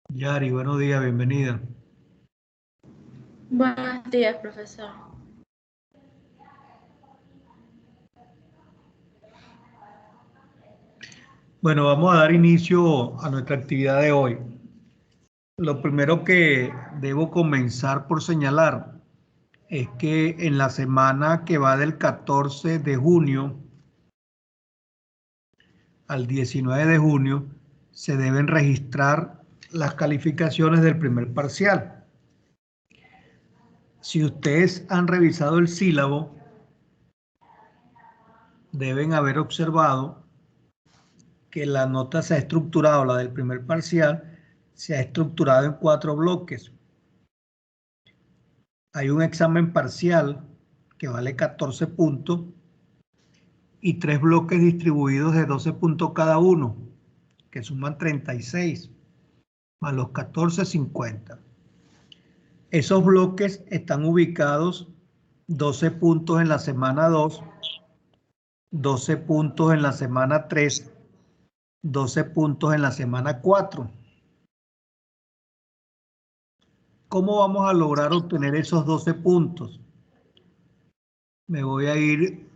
Yari, buenos días, bienvenida. Buenos días, profesor. Bueno, vamos a dar inicio a nuestra actividad de hoy. Lo primero que debo comenzar por señalar es que en la semana que va del 14 de junio al 19 de junio se deben registrar las calificaciones del primer parcial. Si ustedes han revisado el sílabo, deben haber observado que la nota se ha estructurado, la del primer parcial, se ha estructurado en 4 bloques. Hay un examen parcial que vale 14 puntos y 3 bloques distribuidos de 12 puntos cada uno, que suman 36, más los 14, 50. Esos bloques están ubicados 12 puntos en la semana 2, 12 puntos en la semana 3, 12 puntos en la semana 4. ¿Cómo vamos a lograr obtener esos 12 puntos? Me voy a ir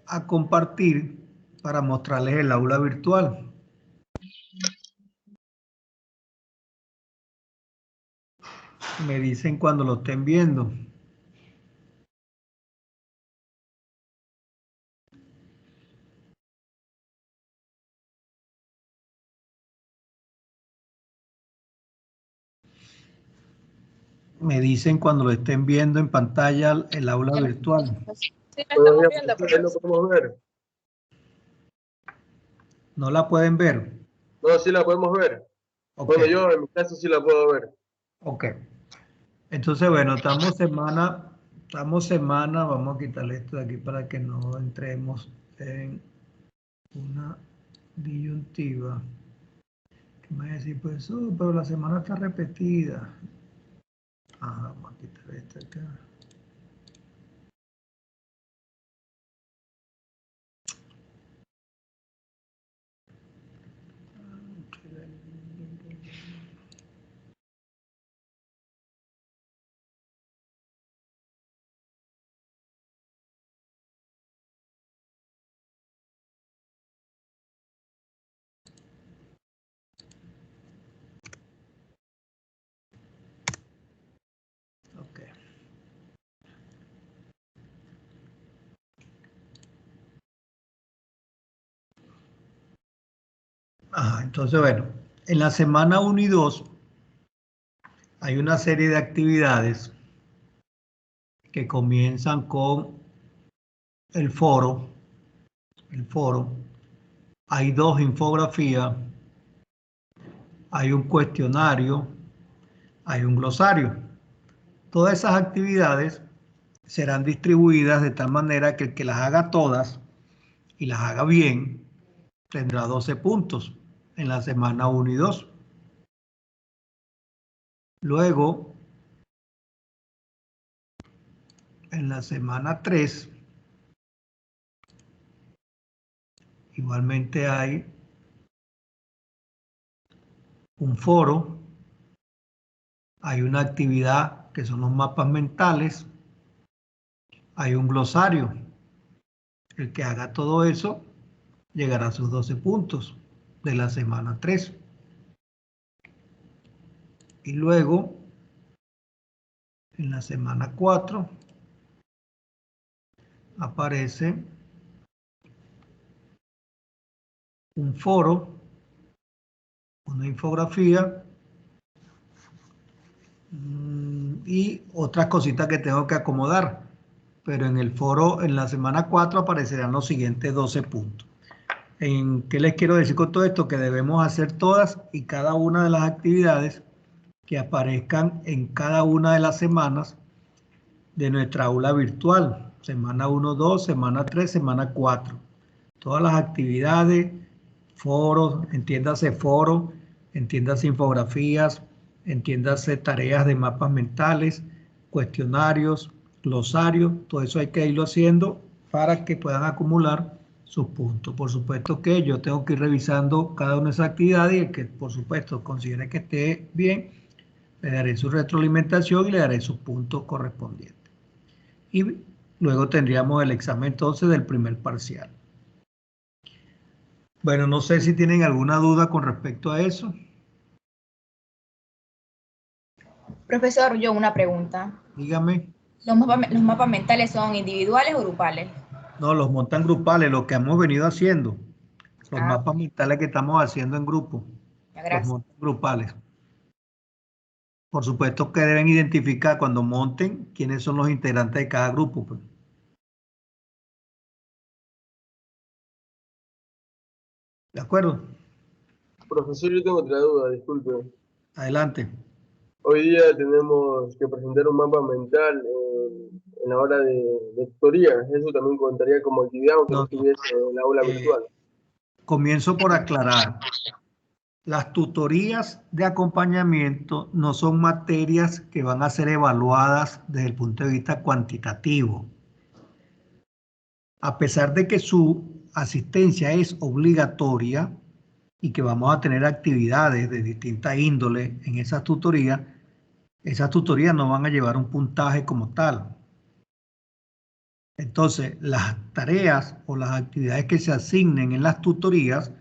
a compartir para mostrarles el aula virtual. Me dicen cuando lo estén viendo. Me dicen cuando lo estén viendo en pantalla el aula virtual. Sí, la estamos viendo, profesor. ¿Lo podemos ver? ¿No la pueden ver? No, sí la podemos ver. Okay. Bueno, yo en mi caso sí la puedo ver. Ok. Entonces, bueno, estamos semana, vamos a quitarle esto de aquí para que no entremos en una disyuntiva. ¿Qué me va a decir? Pues, pero la semana está repetida. Ajá, vamos a quitar esto acá. Ok. Ajá, entonces, bueno, en la semana 1 y 2 hay una serie de actividades que comienzan con el foro. Hay 2 infografías, hay un cuestionario, hay un glosario. Todas esas actividades serán distribuidas de tal manera que el que las haga todas y las haga bien tendrá 12 puntos en la semana 1 y 2. Luego, en la semana 3, igualmente hay un foro, hay una actividad que son los mapas mentales, hay un glosario. El que haga todo eso llegará a sus 12 puntos de la semana 3. Y luego, en la semana 4, aparece un foro, una infografía y otras cositas que tengo que acomodar. Pero en el foro, en la semana 4, aparecerán los siguientes 12 puntos. ¿Qué les quiero decir con todo esto? Que debemos hacer todas y cada una de las actividades que aparezcan en cada una de las semanas de nuestra aula virtual. Semana 1, 2, semana 3, semana 4. Todas las actividades foros, entiéndase infografías, entiéndase tareas de mapas mentales, cuestionarios, glosarios, todo eso hay que irlo haciendo para que puedan acumular sus puntos. Por supuesto que yo tengo que ir revisando cada una de esas actividades y el que, por supuesto, considere que esté bien, le daré su retroalimentación y le daré sus puntos correspondientes. Y luego tendríamos el examen entonces del primer parcial. Bueno, no sé si tienen alguna duda con respecto a eso. Profesor, yo una pregunta. Dígame. ¿Los mapas mentales son individuales o grupales? No, los montan grupales, lo que hemos venido haciendo. Los Ah. mapas mentales que estamos haciendo en grupo. Gracias. Los montan grupales. Por supuesto que deben identificar cuando monten quiénes son los integrantes de cada grupo, pues. ¿De acuerdo? Profesor, yo tengo otra duda, disculpe. Adelante. Hoy día tenemos que presentar un mapa mental en la hora de tutoría. Eso también contaría como actividad, aunque no estuviese en la aula virtual. Comienzo por aclarar. Las tutorías de acompañamiento no son materias que van a ser evaluadas desde el punto de vista cuantitativo. A pesar de que su asistencia es obligatoria y que vamos a tener actividades de distinta índole en esas tutorías no van a llevar un puntaje como tal. Entonces, las tareas o las actividades que se asignen en las tutorías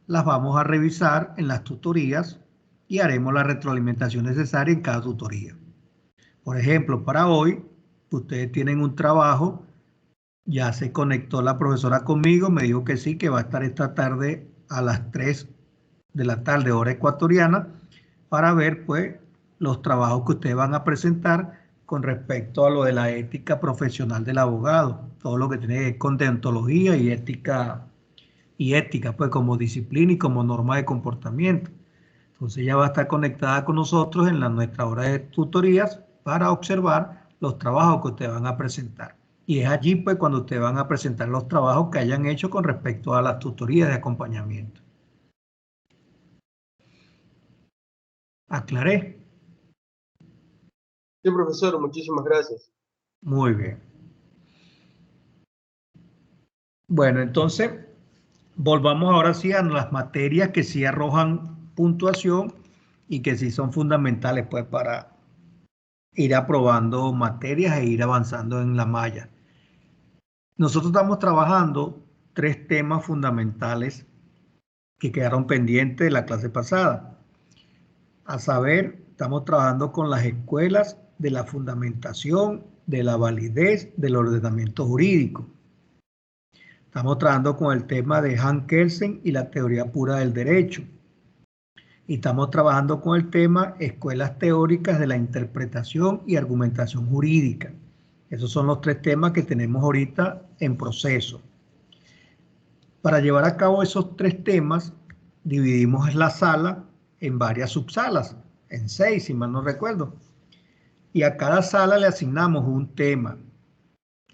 las vamos a revisar en las tutorías y haremos la retroalimentación necesaria en cada tutoría. Por ejemplo, para hoy, ustedes tienen un trabajo, ya se conectó la profesora conmigo, me dijo que sí, que va a estar esta tarde a las 3 de la tarde, hora ecuatoriana, para ver pues los trabajos que ustedes van a presentar con respecto a lo de la ética profesional del abogado, todo lo que tiene que ver con deontología y ética, pues como disciplina y como norma de comportamiento. Entonces ella va a estar conectada con nosotros en nuestra hora de tutorías para observar los trabajos que ustedes van a presentar. Y es allí pues cuando ustedes van a presentar los trabajos que hayan hecho con respecto a las tutorías de acompañamiento. ¿Aclaré? Sí, profesor, muchísimas gracias. Muy bien. Bueno, entonces volvamos ahora sí a las materias que sí arrojan puntuación y que sí son fundamentales pues para ir aprobando materias e ir avanzando en la malla. Nosotros estamos trabajando 3 temas fundamentales que quedaron pendientes de la clase pasada. A saber, estamos trabajando con las escuelas de la fundamentación, de la validez, del ordenamiento jurídico. Estamos trabajando con el tema de Hans Kelsen y la teoría pura del derecho. Y estamos trabajando con el tema escuelas teóricas de la interpretación y argumentación jurídica. Esos son los 3 temas que tenemos ahorita en proceso. Para llevar a cabo esos 3 temas, dividimos la sala en varias subsalas, en 6, si mal no recuerdo. Y a cada sala le asignamos un tema.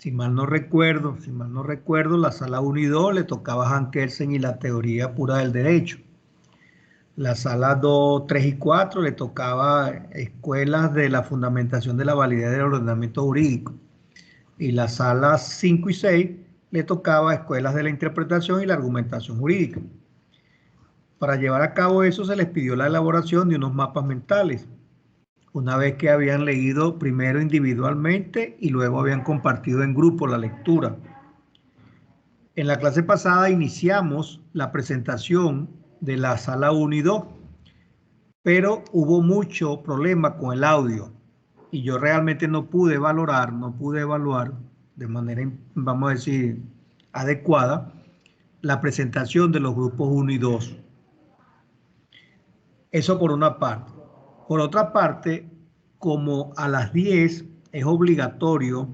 Si mal no recuerdo, la sala 1 y 2 le tocaba a Hans Kelsen y la teoría pura del derecho. La sala 2, 3 y 4 le tocaba escuelas de la fundamentación de la validez del ordenamiento jurídico. Y la sala 5 y 6 le tocaba escuelas de la interpretación y la argumentación jurídica. Para llevar a cabo eso se les pidió la elaboración de unos mapas mentales, una vez que habían leído primero individualmente y luego habían compartido en grupo la lectura. En la clase pasada iniciamos la presentación de la sala 1 y 2, pero hubo mucho problema con el audio y yo realmente no pude evaluar de manera, vamos a decir, adecuada la presentación de los grupos 1 y 2. Eso por una parte. Por otra parte, como a las 10 es obligatorio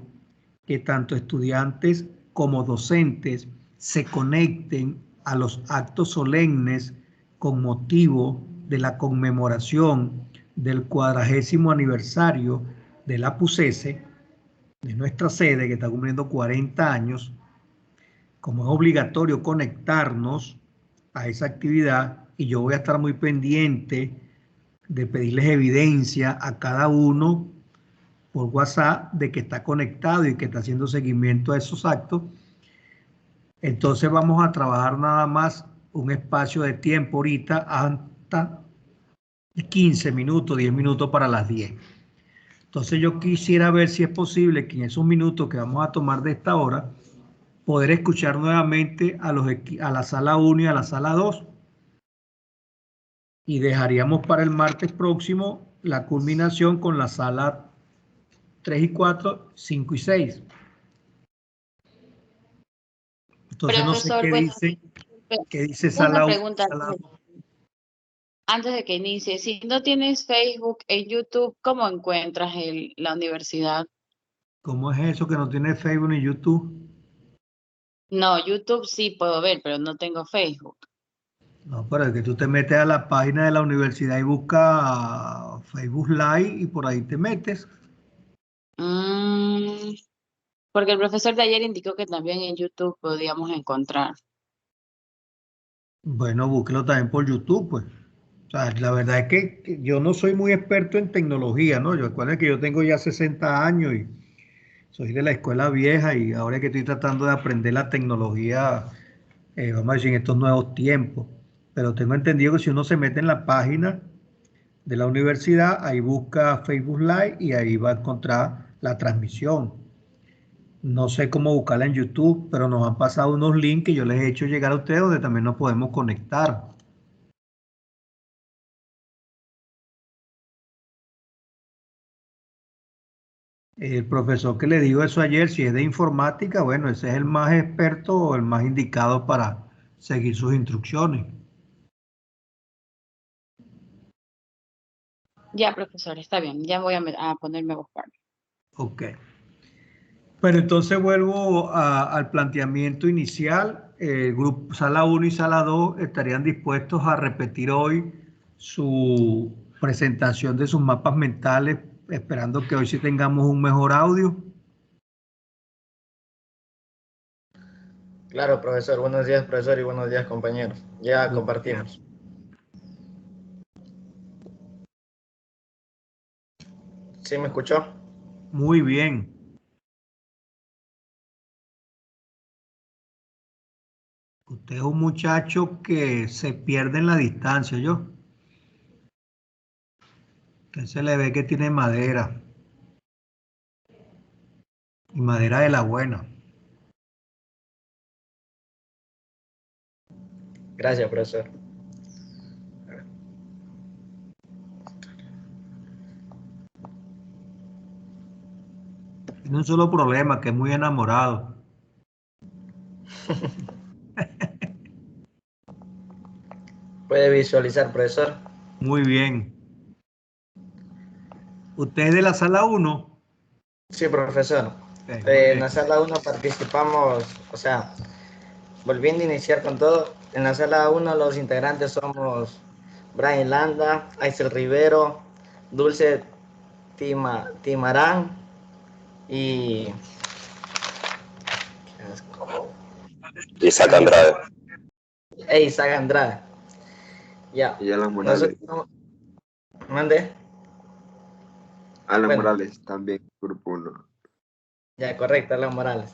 que tanto estudiantes como docentes se conecten a los actos solemnes con motivo de la conmemoración del 40º aniversario de la PUCESE, de nuestra sede que está cumpliendo 40 años, como es obligatorio conectarnos, a esa actividad y yo voy a estar muy pendiente de pedirles evidencia a cada uno por WhatsApp de que está conectado y que está haciendo seguimiento a esos actos. Entonces vamos a trabajar nada más un espacio de tiempo ahorita hasta 15 minutos, 10 minutos para las 10. Entonces yo quisiera ver si es posible que en esos minutos que vamos a tomar de esta hora, poder escuchar nuevamente a la sala 1 y a la sala 2. Y dejaríamos para el martes próximo la culminación con la sala 3 y 4, 5 y 6. Entonces no sé Profesor, bueno, qué dice una sala 1. pregunta antes de que inicie. Si no tienes Facebook e YouTube, ¿cómo encuentras la universidad? ¿Cómo es eso que no tiene Facebook ni YouTube? No, YouTube sí puedo ver, pero no tengo Facebook. No, pero es que tú te metes a la página de la universidad y buscas Facebook Live y por ahí te metes. Porque el profesor de ayer indicó que también en YouTube podíamos encontrar. Bueno, búsquelo también por YouTube, pues. O sea, la verdad es que yo no soy muy experto en tecnología, ¿no? Yo recuerdo que yo tengo ya 60 años y soy de la escuela vieja y ahora que estoy tratando de aprender la tecnología, vamos a decir, en estos nuevos tiempos. Pero tengo entendido que si uno se mete en la página de la universidad, ahí busca Facebook Live y ahí va a encontrar la transmisión. No sé cómo buscarla en YouTube, pero nos han pasado unos links que yo les he hecho llegar a ustedes donde también nos podemos conectar. El profesor que le dijo eso ayer, si es de informática, bueno, ese es el más experto o el más indicado para seguir sus instrucciones. Ya, profesor, está bien. Ya voy a ponerme a buscar. Ok. Pero entonces vuelvo al planteamiento inicial. El grupo sala 1 y sala 2 estarían dispuestos a repetir hoy su presentación de sus mapas mentales, esperando que hoy sí tengamos un mejor audio. Claro, profesor. Buenos días, profesor, y buenos días, compañeros. Ya compartimos. ¿Sí me escuchó? Muy bien. Usted es un muchacho que se pierde en la distancia, ¿yo? Usted se le ve que tiene madera. Y madera de la buena. Gracias, profesor. Tiene un solo problema, que es muy enamorado. ¿Puede visualizar, profesor? Muy bien. ¿Usted es de la sala 1? Sí, profesor. Okay, En la sala 1 participamos, o sea, volviendo a iniciar con todo, en la sala 1 los integrantes somos Brian Landa, Aisel Rivero, Dulce Timarán y Isaac Andrade. Isaac Andrade. Ya. Y Alan Morales. Mande. Alan Morales también, grupo 1. Ya, correcto, Alan Morales.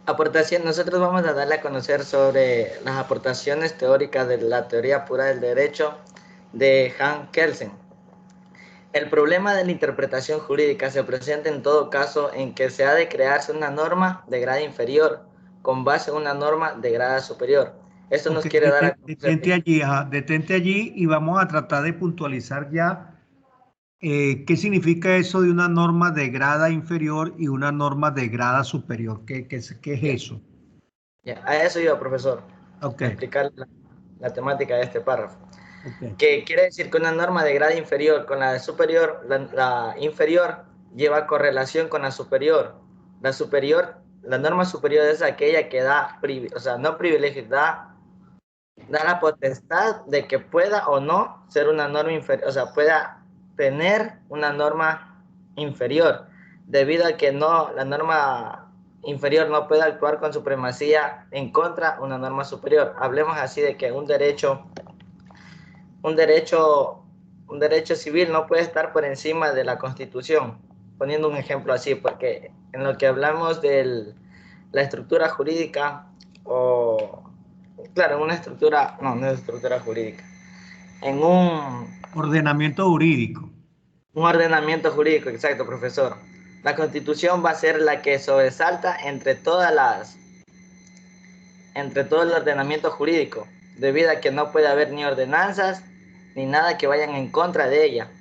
Aportación, nosotros vamos a darle a conocer sobre las aportaciones teóricas de la teoría pura del derecho de Hans Kelsen. El problema de la interpretación jurídica se presenta en todo caso en que se ha de crearse una norma de grado inferior con base en una norma de grado superior. Esto nos quiere dar a conocer. Detente allí y vamos a tratar de puntualizar ya qué significa eso de una norma de grada inferior y una norma de grada superior. ¿Qué es eso? Ya, a eso iba, profesor. Okay. A explicar la temática de este párrafo. Okay. Que quiere decir que una norma de grado inferior con la de superior, la inferior lleva correlación con la superior. La norma superior es aquella que da, o sea, no privilegio, da la potestad de que pueda o no ser una norma inferior, o sea, pueda tener una norma inferior, debido a que no, la norma inferior no puede actuar con supremacía en contra de una norma superior. Hablemos así de que un derecho civil no puede estar por encima de la Constitución, poniendo un ejemplo así, porque en lo que hablamos de la estructura jurídica, claro, no es estructura jurídica, en un Ordenamiento jurídico. ordenamiento jurídico, exacto, profesor. La Constitución va a ser la que sobresalta entre todo el ordenamiento jurídico, debido a que no puede haber ni ordenanzas ni nada que vayan en contra de ella.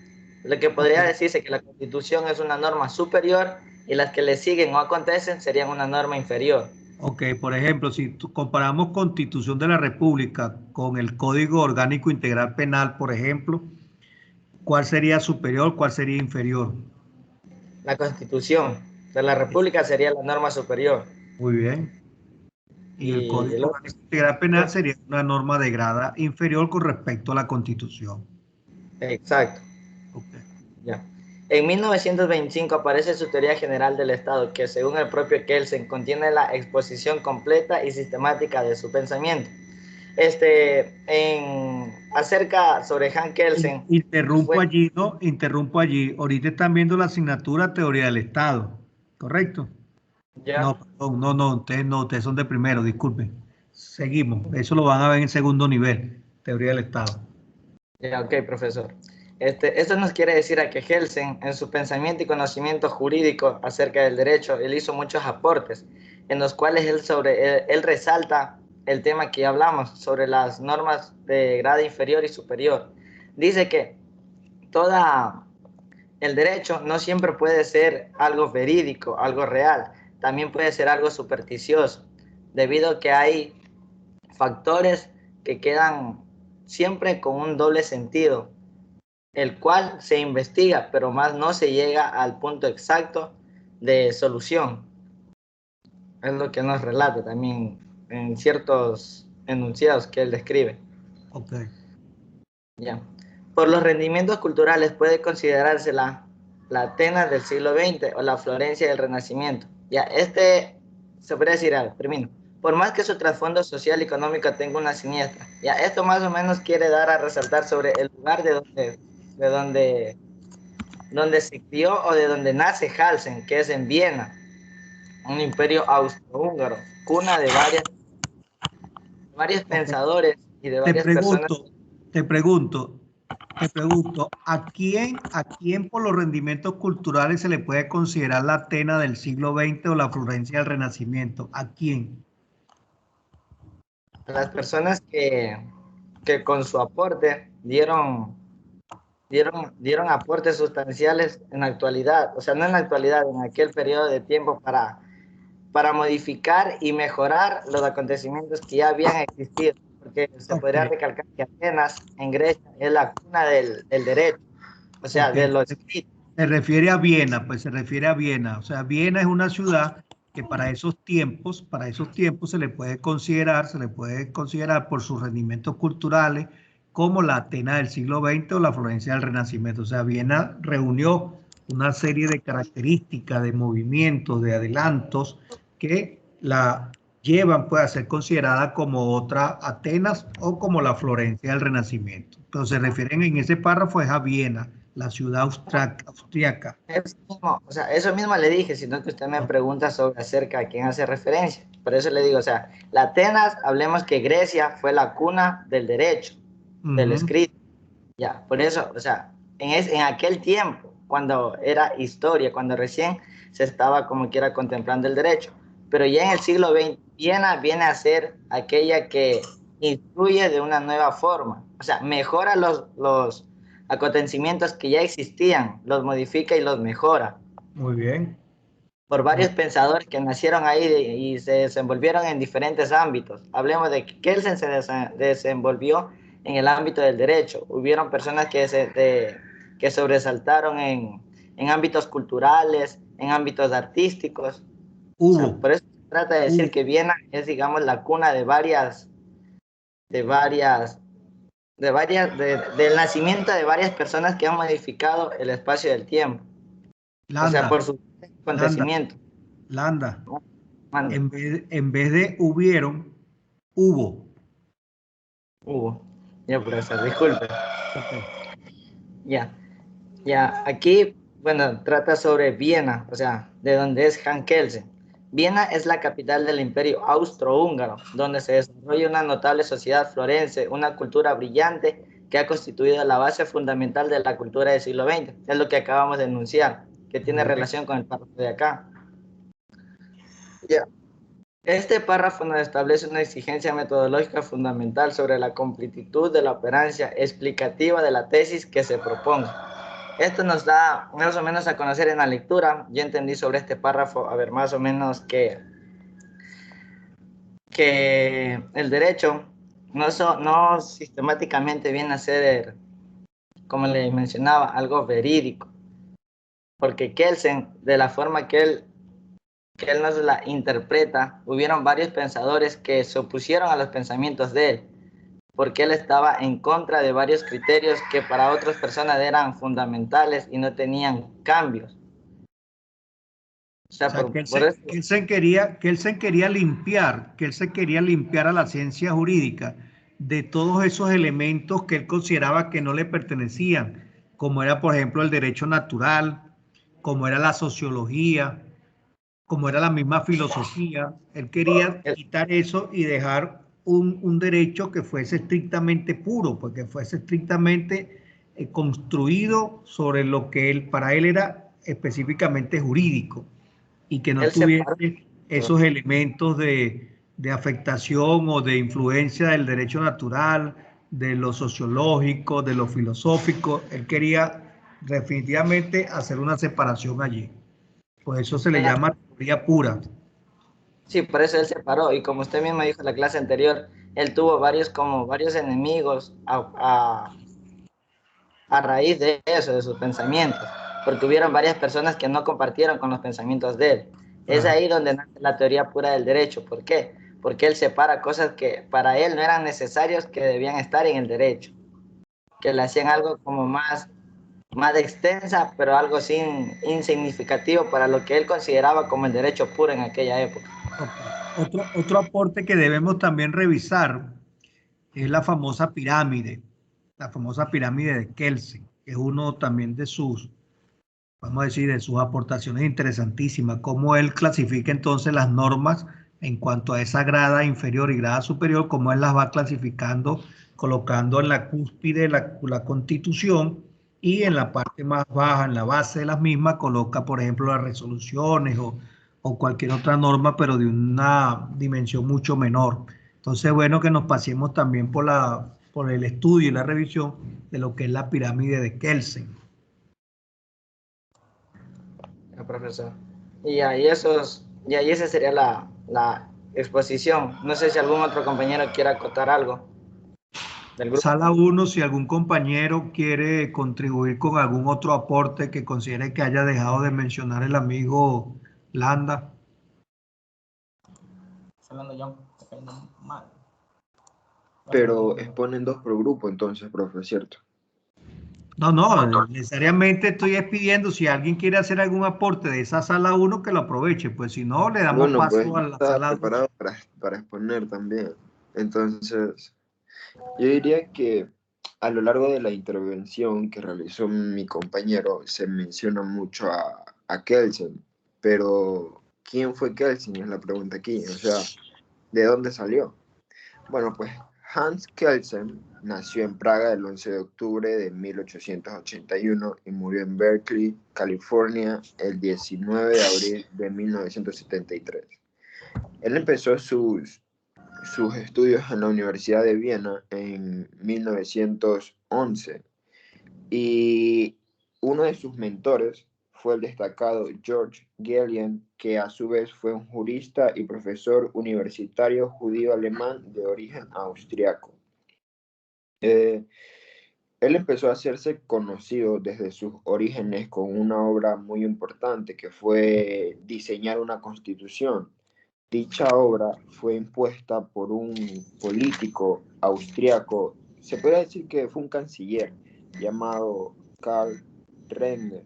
Lo que podría decirse que la Constitución es una norma superior y las que le siguen o acontecen serían una norma inferior. Ok, por ejemplo, si comparamos Constitución de la República con el Código Orgánico Integral Penal, por ejemplo, ¿cuál sería superior, cuál sería inferior? La Constitución de la República sería la norma superior. Muy bien. Y el Código el Orgánico Integral Penal sería una norma de grada inferior con respecto a la Constitución. Exacto. Okay. Ya. En 1925 aparece su teoría general del Estado, que según el propio Kelsen contiene la exposición completa y sistemática de su pensamiento. Acerca sobre Hans Kelsen. Interrumpo allí. Ahorita están viendo la asignatura Teoría del Estado, ¿correcto? Ya. No, perdón, ustedes son de primero, disculpen. Seguimos, eso lo van a ver en segundo nivel, Teoría del Estado. Ya, ok, profesor. Esto nos quiere decir a que Kelsen, en su pensamiento y conocimiento jurídico acerca del derecho, él hizo muchos aportes, en los cuales él resalta el tema que ya hablamos, sobre las normas de grado inferior y superior. Dice que el derecho no siempre puede ser algo verídico, algo real, también puede ser algo supersticioso, debido a que hay factores que quedan siempre con un doble sentido, el cual se investiga, pero más no se llega al punto exacto de solución. Es lo que nos relata también en ciertos enunciados que él describe. Ok. Ya. Por los rendimientos culturales puede considerarse la Atenas del siglo XX o la Florencia del Renacimiento. Ya, se podría decir algo, termino. Por más que su trasfondo social y económico tenga una siniestra. Ya, esto más o menos quiere dar a resaltar sobre el lugar de donde se crió o de donde nace Kelsen, que es en Viena, un imperio austrohúngaro, cuna de varios pensadores y de varias personas. Te pregunto, ¿a quién por los rendimientos culturales se le puede considerar la Atenas del siglo XX o la Florencia del Renacimiento? ¿A quién? A las personas que con su aporte dieron aportes sustanciales en la actualidad, o sea, no en la actualidad, en aquel periodo de tiempo para modificar y mejorar los acontecimientos que ya habían existido, porque se podría recalcar que Atenas en Grecia es la cuna del derecho, o sea, de lo escrito. Se refiere a Viena, pues se refiere a Viena, o sea, Viena es una ciudad que para esos tiempos se le puede considerar por sus rendimientos culturales como la Atenas del siglo XX o la Florencia del Renacimiento. O sea, Viena reunió una serie de características, de movimientos, de adelantos que la llevan pues, a ser considerada como otra Atenas o como la Florencia del Renacimiento. Pero se refieren en ese párrafo es a Viena, la ciudad austriaca. Eso mismo le dije, sino que usted me pregunta acerca de quién hace referencia. Por eso le digo, o sea, la Atenas, hablemos que Grecia fue la cuna del derecho, del escrito. Ya, por eso, o sea, en aquel tiempo, cuando era historia, cuando recién se estaba como quiera contemplando el derecho. Pero ya en el siglo XX, Viena viene a ser aquella que instruye de una nueva forma. O sea, mejora los acontecimientos que ya existían, los modifica y los mejora. Muy bien. Por varios pensadores que nacieron ahí y se desenvolvieron en diferentes ámbitos. Hablemos de que Kelsen se desenvolvió en el ámbito del derecho. Hubieron personas que sobresaltaron en ámbitos culturales, en ámbitos artísticos. O sea, por eso se trata de decir que Viena es, digamos, la cuna del nacimiento de varias personas que han modificado el espacio del tiempo. Landa, o sea, por su acontecimiento. Landa, Mande. En vez de hubieron, hubo. Hubo. Ya, profesor, disculpe. Ok. Ya. Ya, aquí, bueno, trata sobre Viena, o sea, de donde es Hans Kelsen. Viena es la capital del Imperio Austrohúngaro, donde se desarrolla una notable sociedad florense, una cultura brillante que ha constituido la base fundamental de la cultura del siglo XX. Es lo que acabamos de enunciar, que tiene relación con el párrafo de acá. Ya. Este párrafo nos establece una exigencia metodológica fundamental sobre la completitud de la operancia explicativa de la tesis que se proponga. Esto nos da más o menos a conocer en la lectura. Yo entendí sobre este párrafo, a ver, más o menos que el derecho no sistemáticamente viene a ser, como le mencionaba, algo verídico. Porque Kelsen, de la forma que él nos la interpreta, hubieron varios pensadores que se opusieron a los pensamientos de él, porque él estaba en contra de varios criterios que para otras personas eran fundamentales y no tenían cambios. O sea, que él se quería limpiar a la ciencia jurídica de todos esos elementos que él consideraba que no le pertenecían, como era, por ejemplo, el derecho natural, como era la sociología, como era la misma filosofía. Él quería quitar eso y dejar un derecho que fuese estrictamente puro, porque fuese estrictamente construido sobre lo que para él era específicamente jurídico y que no tuviese esos elementos de afectación o de influencia del derecho natural, de lo sociológico, de lo filosófico. Él quería definitivamente hacer una separación allí. Por eso se le llama teoría pura. Sí, por eso él se paró. Y como usted mismo dijo en la clase anterior, él tuvo varios enemigos a raíz de eso, de sus pensamientos. Porque hubieron varias personas que no compartieron con los pensamientos de él. Es ahí donde nace la teoría pura del derecho. ¿Por qué? Porque él separa cosas que para él no eran necesarias, que debían estar en el derecho. Que le hacían algo como más extensa, pero algo insignificativo para lo que él consideraba como el derecho puro en aquella época. Okay. Otro aporte que debemos también revisar es la famosa pirámide de Kelsen, que es uno también de sus, vamos a decir, de sus aportaciones interesantísimas, cómo él clasifica entonces las normas en cuanto a esa grada inferior y grada superior, cómo él las va clasificando, colocando en la cúspide la Constitución y en la parte más baja, en la base de las mismas, coloca, por ejemplo, las resoluciones o cualquier otra norma, pero de una dimensión mucho menor. Entonces, bueno, que nos pasemos también por el estudio y la revisión de lo que es la pirámide de Kelsen. Profesor. Y ahí esa sería la exposición. No sé si algún otro compañero quiera acotar algo del grupo. Sala 1, si algún compañero quiere contribuir con algún otro aporte que considere que haya dejado de mencionar el amigo Landa. Pero exponen 2 por grupo entonces, profe, ¿cierto? No, necesariamente estoy pidiendo si alguien quiere hacer algún aporte de esa sala 1 que lo aproveche, pues si no, le damos Bueno, pues paso a la estaba sala 2. preparado para exponer también. Entonces, yo diría que a lo largo de la intervención que realizó mi compañero se menciona mucho a Kelsen, pero ¿quién fue Kelsen? Es la pregunta aquí, o sea, ¿de dónde salió? Bueno, pues Hans Kelsen nació en Praga el 11 de octubre de 1881 y murió en Berkeley, California, el 19 de abril de 1973. Él empezó sus estudios en la Universidad de Viena en 1911 y uno de sus mentores fue el destacado George Gelian, que a su vez fue un jurista y profesor universitario judío-alemán de origen austriaco. Él empezó a hacerse conocido desde sus orígenes con una obra muy importante que fue diseñar una constitución. Dicha obra fue impuesta por un político austriaco, se puede decir que fue un canciller llamado Karl Renner.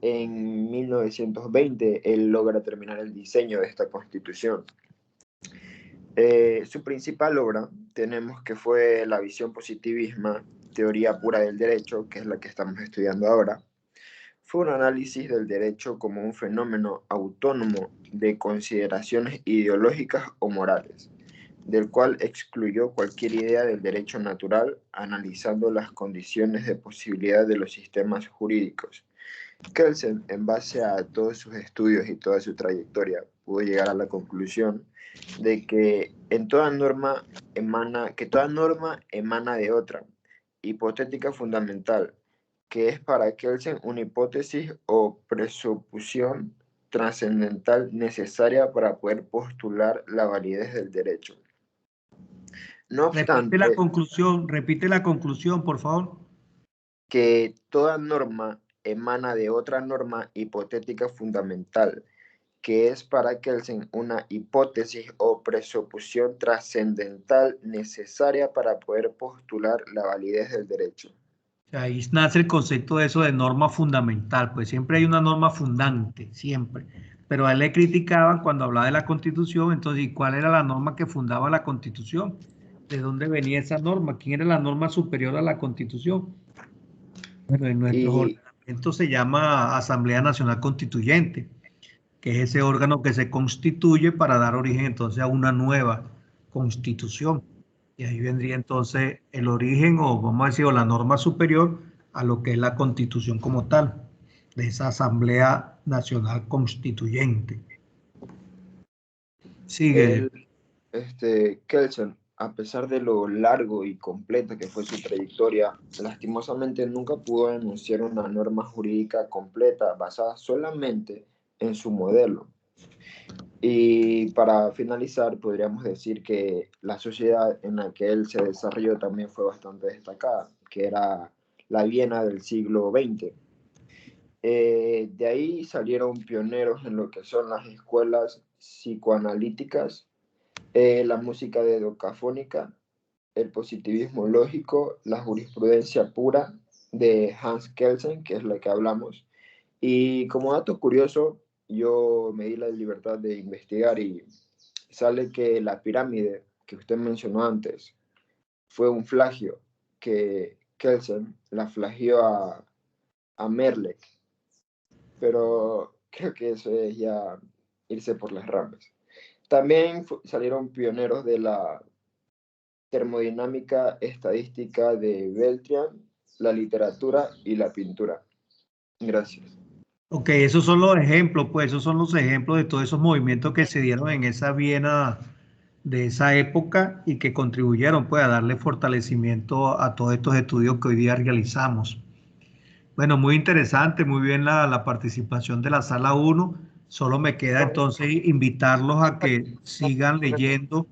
en 1920 él logra terminar el diseño de esta Constitución. Su principal obra tenemos que fue la visión positivista, teoría pura del derecho, que es la que estamos estudiando ahora. Fue un análisis del derecho como un fenómeno autónomo de consideraciones ideológicas o morales, del cual excluyó cualquier idea del derecho natural, analizando las condiciones de posibilidad de los sistemas jurídicos. Kelsen, en base a todos sus estudios y toda su trayectoria, pudo llegar a la conclusión de que toda norma emana de otra, hipotética fundamental, que es para Kelsen una hipótesis o presuposición trascendental necesaria para poder postular la validez del derecho. No obstante, repite la conclusión, por favor. Que toda norma emana de otra norma hipotética fundamental, que es para Kelsen una hipótesis o presuposición trascendental necesaria para poder postular la validez del derecho. Ahí nace el concepto de eso de norma fundamental, pues siempre hay una norma fundante, siempre. Pero a él le criticaban cuando hablaba de la Constitución, entonces, ¿y cuál era la norma que fundaba la Constitución? ¿De dónde venía esa norma? ¿Quién era la norma superior a la Constitución? Bueno, en nuestro ordenamiento se llama Asamblea Nacional Constituyente, que es ese órgano que se constituye para dar origen entonces a una nueva Constitución. Y ahí vendría entonces el origen, o vamos a decir, o la norma superior a lo que es la Constitución como tal, de esa Asamblea Nacional Constituyente. Sigue. Kelsen, a pesar de lo largo y completa que fue su trayectoria, lastimosamente nunca pudo enunciar una norma jurídica completa basada solamente en su modelo. Y para finalizar, podríamos decir que la sociedad en la que él se desarrolló también fue bastante destacada, que era la Viena del siglo XX. De ahí salieron pioneros en lo que son las escuelas psicoanalíticas, la música decafónica, el positivismo lógico, la jurisprudencia pura de Hans Kelsen, que es la que hablamos. Y como dato curioso, yo me di la libertad de investigar y sale que la pirámide que usted mencionó antes fue un plagio, que Kelsen la plagió a Merlec, pero creo que eso es ya irse por las ramas. También salieron pioneros de la termodinámica estadística de Beltrán, la literatura y la pintura. Gracias. Ok, esos son los ejemplos, pues esos son los ejemplos de todos esos movimientos que se dieron en esa Viena de esa época y que contribuyeron pues a darle fortalecimiento a todos estos estudios que hoy día realizamos. Bueno, muy interesante, muy bien la participación de la sala 1. Solo me queda entonces invitarlos a que sigan leyendo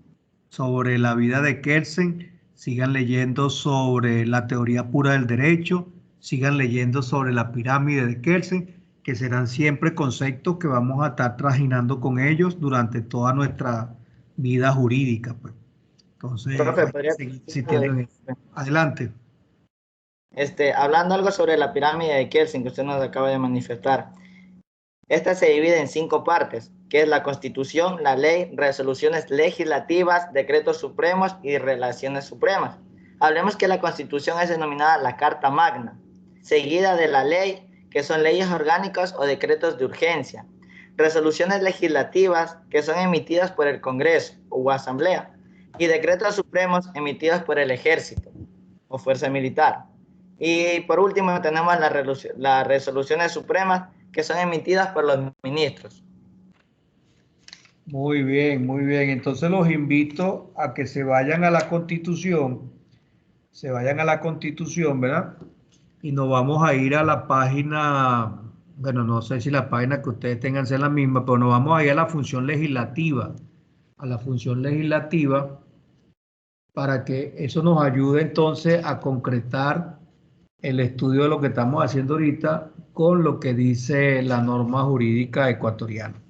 sobre la vida de Kelsen, sigan leyendo sobre la teoría pura del derecho, sigan leyendo sobre la pirámide de Kelsen, que serán siempre conceptos que vamos a estar trajinando con ellos durante toda nuestra vida jurídica. Pues. Entonces, Profe, ¿podría seguir insistiendo en eso. Adelante. Hablando algo sobre la pirámide de Kelsen que usted nos acaba de manifestar. Esta se divide en 5 partes, que es la Constitución, la ley, resoluciones legislativas, decretos supremos y relaciones supremas. Hablemos que la Constitución es denominada la Carta Magna, seguida de la ley, que son leyes orgánicas o decretos de urgencia. Resoluciones legislativas, que son emitidas por el Congreso o Asamblea, y decretos supremos emitidos por el Ejército o Fuerza Militar. Y por último tenemos las resoluciones supremas, que son emitidas por los ministros. Muy bien, muy bien. Entonces los invito a que se vayan a la Constitución, ¿verdad? Y nos vamos a ir a la página, bueno, no sé si la página que ustedes tengan sea la misma, pero nos vamos a ir a la función legislativa, para que eso nos ayude entonces a concretar el estudio de lo que estamos haciendo ahorita con lo que dice la norma jurídica ecuatoriana.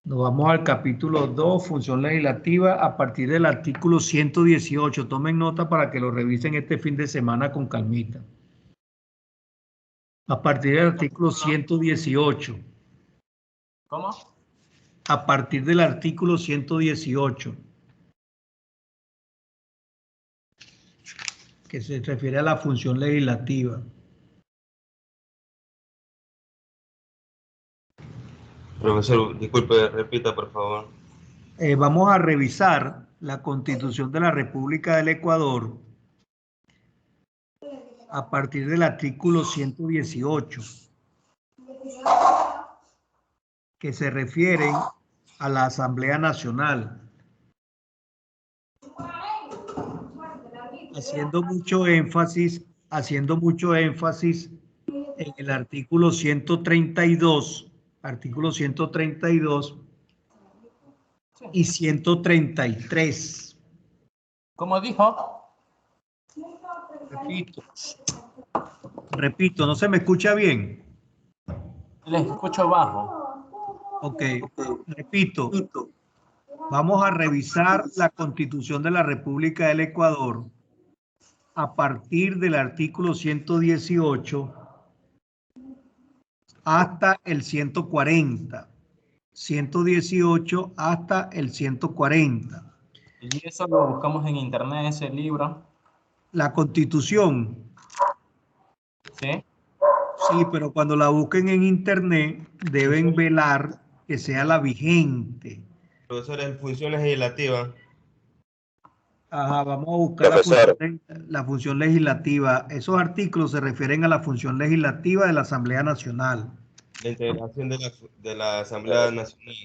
Nos vamos al capítulo 2, función legislativa, a partir del artículo 118. Tomen nota para que lo revisen este fin de semana con calmita. A partir del artículo 118. ¿Cómo? A partir del artículo 118. Que se refiere a la función legislativa. Profesor, disculpe, repita, por favor. Vamos a revisar la Constitución de la República del Ecuador a partir del artículo 118, que se refieren a la Asamblea Nacional, haciendo mucho énfasis en el artículo 132, y 133. ¿Cómo dijo? Repito, ¿no se me escucha bien? Les escucho bajo. Ok, repito. Vamos a revisar la Constitución de la República del Ecuador a partir del artículo 118 hasta el 140. 118 hasta el 140. Y eso lo buscamos en internet, ese libro. La Constitución. ¿Sí? Sí, pero cuando la busquen en internet deben velar que sea la vigente. Profesor, es función legislativa. Ajá, vamos a buscar la función legislativa. Esos artículos se refieren a la función legislativa de la Asamblea Nacional. La integración de la Asamblea Nacional.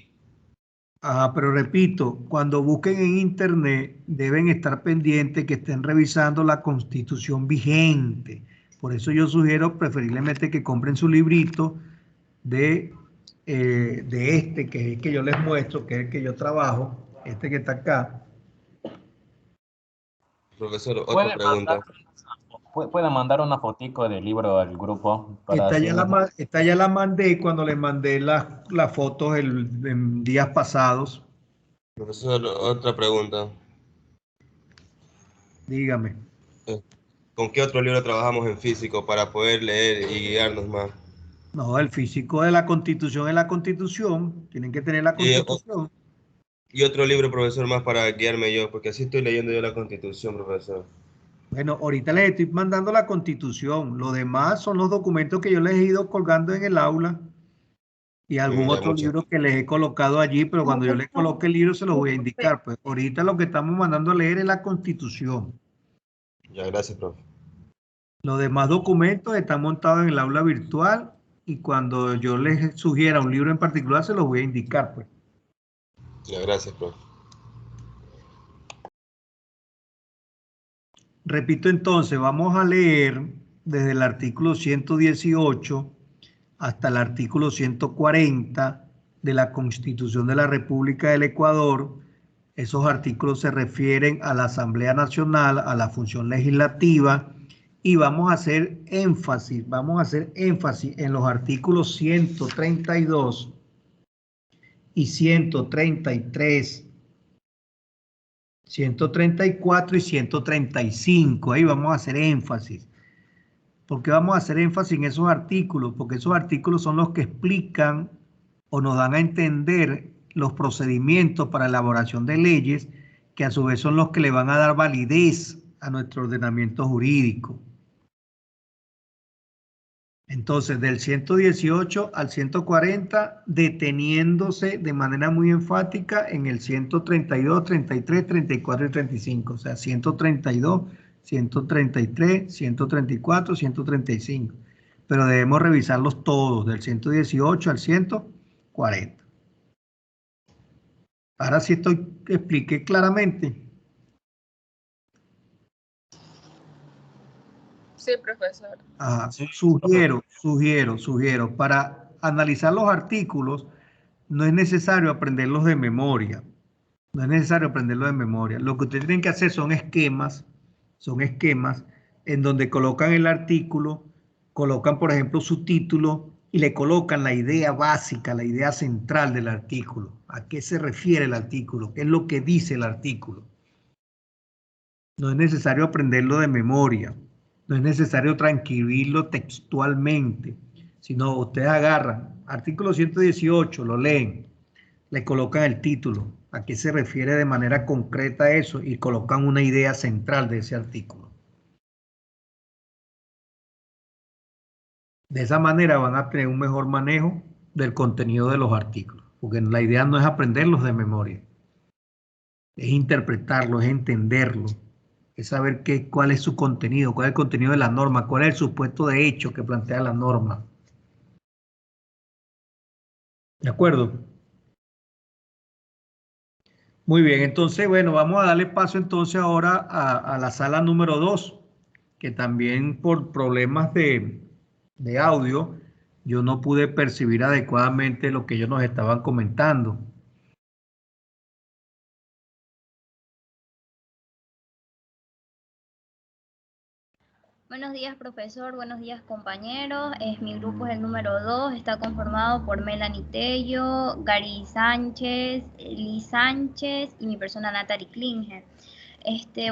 Ajá, pero repito, cuando busquen en internet deben estar pendientes que estén revisando la Constitución vigente. Por eso yo sugiero preferiblemente que compren su librito de este, que es el que yo les muestro, que es el que yo trabajo, este que está acá. Profesor, otra pregunta. ¿Puede mandar una fotico del libro al grupo? Esta ya la mandé cuando le mandé las fotos en días pasados. Profesor, otra pregunta. Dígame. ¿Con qué otro libro trabajamos en físico para poder leer y guiarnos más? No, el físico de la Constitución es la Constitución. Tienen que tener la Constitución. Y otro libro, profesor, más para guiarme yo, porque así estoy leyendo yo la Constitución, profesor. Bueno, ahorita les estoy mandando la Constitución. Lo demás son los documentos que yo les he ido colgando en el aula y algún otro libro que les he colocado allí, pero cuando yo les coloque el libro se los voy a indicar. Pues ahorita lo que estamos mandando a leer es la Constitución. Ya, gracias, profe. Los demás documentos están montados en el aula virtual y cuando yo les sugiera un libro en particular se los voy a indicar, pues. Ya, gracias, profe. Repito entonces, vamos a leer desde el artículo 118 hasta el artículo 140 de la Constitución de la República del Ecuador. Esos artículos se refieren a la Asamblea Nacional, a la función legislativa, y vamos a hacer énfasis en los artículos 132 y 133, 134 y 135. Ahí vamos a hacer énfasis. ¿Por qué vamos a hacer énfasis en esos artículos? Porque esos artículos son los que explican o nos dan a entender los procedimientos para elaboración de leyes, que a su vez son los que le van a dar validez a nuestro ordenamiento jurídico. Entonces, del 118 al 140, deteniéndose de manera muy enfática en el 132, 33, 34 y 35. O sea, 132, 133, 134, 135. Pero debemos revisarlos todos, del 118 al 140. Ahora sí expliqué claramente. Sí, profesor. Sugiero, para analizar los artículos no es necesario aprenderlos de memoria. No es necesario aprenderlos de memoria. Lo que ustedes tienen que hacer son esquemas en donde colocan el artículo, colocan, por ejemplo, su título y le colocan la idea básica, la idea central del artículo. ¿A qué se refiere el artículo? ¿Qué es lo que dice el artículo? No es necesario aprenderlo de memoria. No es necesario transcribirlo textualmente, sino ustedes agarran artículo 118, lo leen, le colocan el título, a qué se refiere de manera concreta a eso y colocan una idea central de ese artículo. De esa manera van a tener un mejor manejo del contenido de los artículos, porque la idea no es aprenderlos de memoria, es interpretarlos, es entenderlos, es saber cuál es su contenido, cuál es el contenido de la norma, cuál es el supuesto de hecho que plantea la norma. ¿De acuerdo? Muy bien, entonces, bueno, vamos a darle paso entonces ahora a la sala número 2, que también por problemas de audio, yo no pude percibir adecuadamente lo que ellos nos estaban comentando. Buenos días, profesor. Buenos días, compañeros. Mi grupo es el número 2. Está conformado por Melanie Tello, Gary Sánchez, Liz Sánchez y mi persona Natalie Klinger.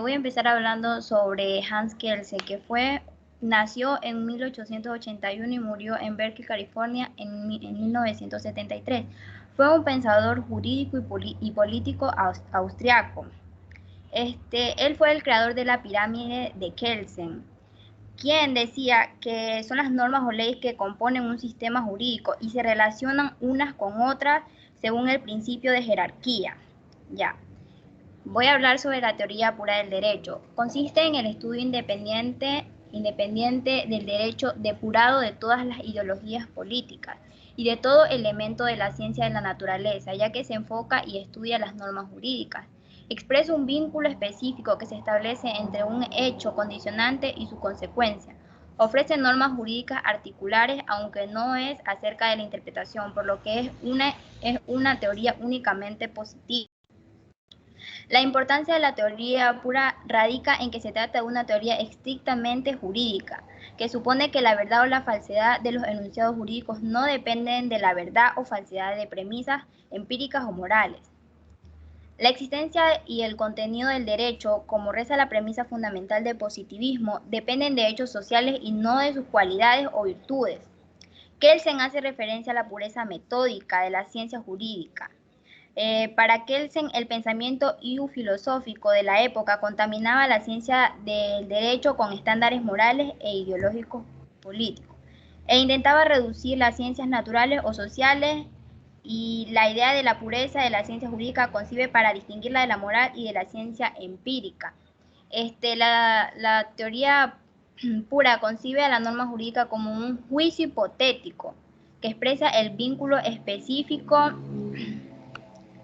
Voy a empezar hablando sobre Hans Kelsen, que nació en 1881 y murió en Berkeley, California, en 1973. Fue un pensador jurídico y político austriaco. Él fue el creador de la pirámide de Kelsen, quien decía que son las normas o leyes que componen un sistema jurídico y se relacionan unas con otras según el principio de jerarquía. Ya. Voy a hablar sobre la teoría pura del derecho. Consiste en el estudio independiente del derecho depurado de todas las ideologías políticas y de todo elemento de la ciencia de la naturaleza, ya que se enfoca y estudia las normas jurídicas. Expresa un vínculo específico que se establece entre un hecho condicionante y su consecuencia. Ofrece normas jurídicas articulares, aunque no es acerca de la interpretación, por lo que es una teoría únicamente positiva. La importancia de la teoría pura radica en que se trata de una teoría estrictamente jurídica, que supone que la verdad o la falsedad de los enunciados jurídicos no dependen de la verdad o falsedad de premisas empíricas o morales. La existencia y el contenido del derecho, como reza la premisa fundamental del positivismo, dependen de hechos sociales y no de sus cualidades o virtudes. Kelsen hace referencia a la pureza metódica de la ciencia jurídica. Para Kelsen, el pensamiento filosófico de la época contaminaba la ciencia del derecho con estándares morales e ideológicos políticos, e intentaba reducir las ciencias naturales o sociales, y la idea de la pureza de la ciencia jurídica concibe para distinguirla de la moral y de la ciencia empírica. La teoría pura concibe a la norma jurídica como un juicio hipotético que expresa el vínculo específico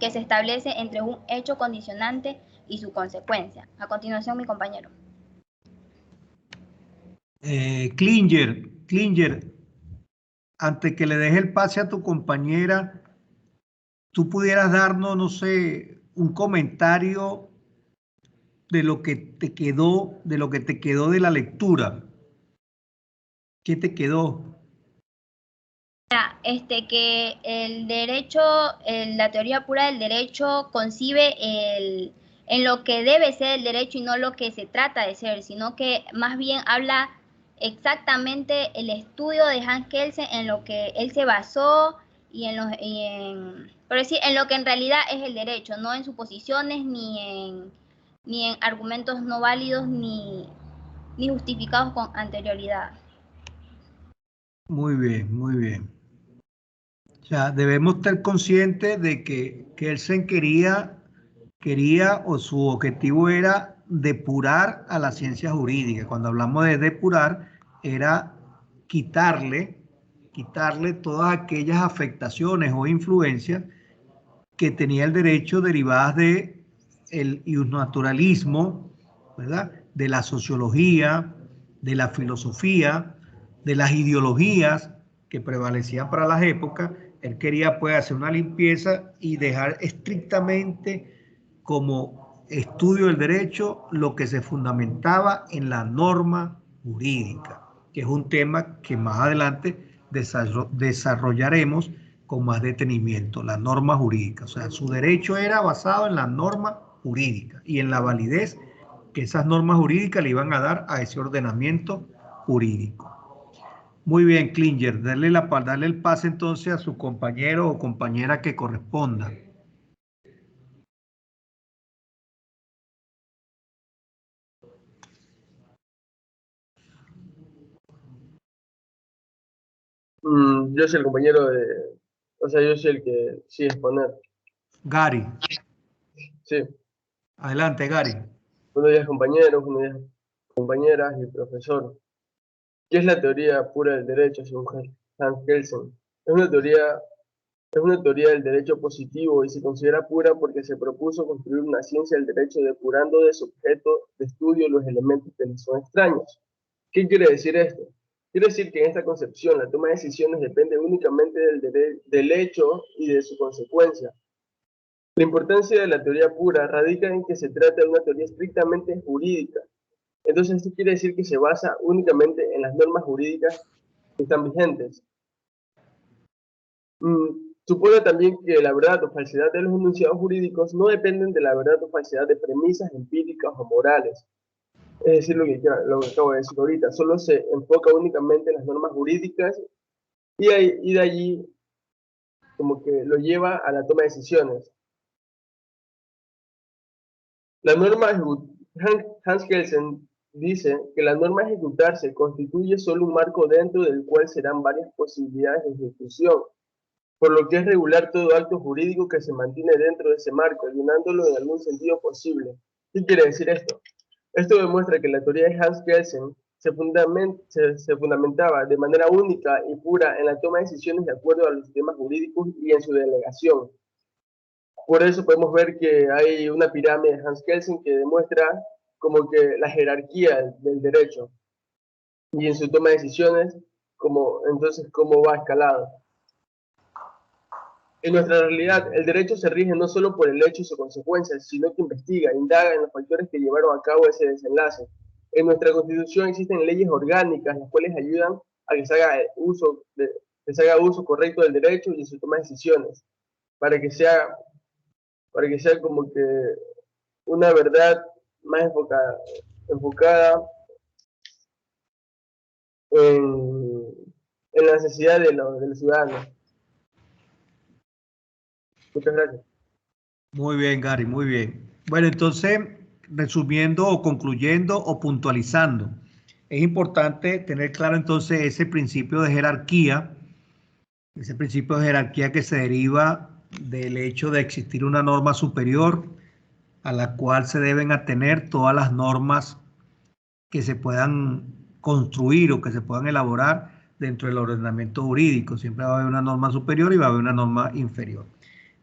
que se establece entre un hecho condicionante y su consecuencia. A continuación, mi compañero. Klinger, antes que le deje el pase a tu compañera, tú pudieras darnos, no sé, un comentario de lo que te quedó, de la lectura. ¿Qué te quedó? Que el derecho, la teoría pura del derecho concibe en lo que debe ser el derecho y no lo que se trata de ser, sino que más bien habla exactamente el estudio de Hans Kelsen en lo que él se basó en lo que en realidad es el derecho, no en suposiciones ni en argumentos no válidos ni justificados con anterioridad. Muy bien, muy bien. O sea, debemos estar conscientes de que Kelsen quería o su objetivo era depurar a la ciencia jurídica. Cuando hablamos de depurar, era quitarle todas aquellas afectaciones o influencias que tenía el derecho derivadas de el naturalismo, ¿verdad? De la sociología, de la filosofía, de las ideologías que prevalecían para las épocas. Él quería pues hacer una limpieza y dejar estrictamente como estudio del derecho lo que se fundamentaba en la norma jurídica, que es un tema que más adelante desarrollaremos con más detenimiento, la norma jurídica. O sea, su derecho era basado en la norma jurídica y en la validez que esas normas jurídicas le iban a dar a ese ordenamiento jurídico. Muy bien, Klinger, darle el pase entonces a su compañero o compañera que corresponda. Yo soy el compañero yo soy el que sí exponer. Gary. Sí. Adelante, Gary. Buenos días, compañeros, buenos días, compañeras y profesor. ¿Qué es la teoría pura del derecho, según Hans Kelsen? Es una teoría del derecho positivo y se considera pura porque se propuso construir una ciencia del derecho depurando de su objeto de estudio los elementos que le son extraños. ¿Qué quiere decir esto? Quiere decir que en esta concepción la toma de decisiones depende únicamente del hecho y de su consecuencia. La importancia de la teoría pura radica en que se trata de una teoría estrictamente jurídica. Entonces esto quiere decir que se basa únicamente en las normas jurídicas que están vigentes. Supone también que la verdad o falsedad de los enunciados jurídicos no dependen de la verdad o falsedad de premisas empíricas o morales. Es decir, lo que acabo de decir ahorita, solo se enfoca únicamente en las normas jurídicas y de allí como que lo lleva a la toma de decisiones. La norma Hans Kelsen dice que la norma a ejecutarse constituye solo un marco dentro del cual serán varias posibilidades de ejecución, por lo que es regular todo acto jurídico que se mantiene dentro de ese marco, llenándolo en algún sentido posible. ¿Qué quiere decir esto? Esto demuestra que la teoría de Hans Kelsen se fundamentaba de manera única y pura en la toma de decisiones de acuerdo a los sistemas jurídicos y en su delegación. Por eso podemos ver que hay una pirámide de Hans Kelsen que demuestra como que la jerarquía del derecho y en su toma de decisiones, entonces cómo va escalado. En nuestra realidad, el derecho se rige no solo por el hecho y sus consecuencias, sino que investiga, indaga en los factores que llevaron a cabo ese desenlace. En nuestra Constitución existen leyes orgánicas, las cuales ayudan a que se haga uso correcto del derecho y en su toma de decisiones, para que sea como que una verdad más enfocada en la necesidad de los ciudadanos. Muchas gracias. Muy bien, Gary, muy bien. Bueno, entonces, resumiendo o concluyendo o puntualizando, es importante tener claro entonces ese principio de jerarquía que se deriva del hecho de existir una norma superior a la cual se deben atener todas las normas que se puedan construir o que se puedan elaborar dentro del ordenamiento jurídico. Siempre va a haber una norma superior y va a haber una norma inferior.